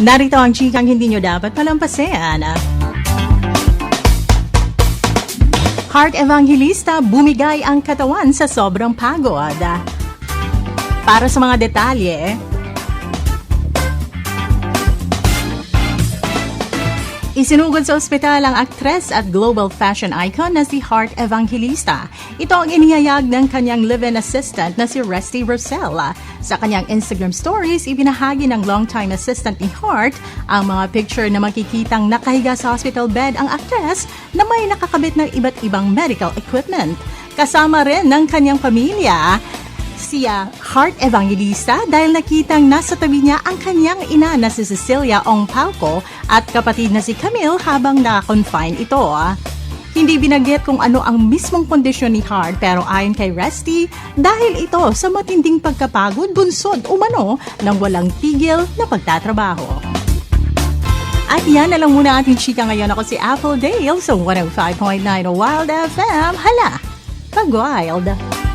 Narito ang chikang hindi nyo dapat palampasin. Heart Evangelista, bumigay ang katawan sa sobrang pagod. Para sa mga detalye, isinugod sa ospital ang aktres at global fashion icon na si Heart Evangelista. Ito ang inihayag ng kanyang live-in assistant na si Resty Rosella. Sa kanyang Instagram stories, ibinahagi ng longtime assistant ni Heart ang mga picture na makikitang nakahiga sa hospital bed ang aktres na may nakakabit ng iba't ibang medical equipment. Kasama rin ng kanyang pamilya si Heart Evangelista dahil nakitang nasa tabi niya ang kanyang ina na si Cecilia Ong Pauco at kapatid na si Camille habang naka-confine ito. Hindi binanggit kung ano ang mismong kondisyon ni Heart pero ayon kay Resty, dahil ito sa matinding pagkapagod bunsod umano ng walang tigil na pagtatrabaho. At yan na lang muna ating chika ngayon. Ako si Apple Dale sa 105.9 Wild FM. Hala, pag-wild!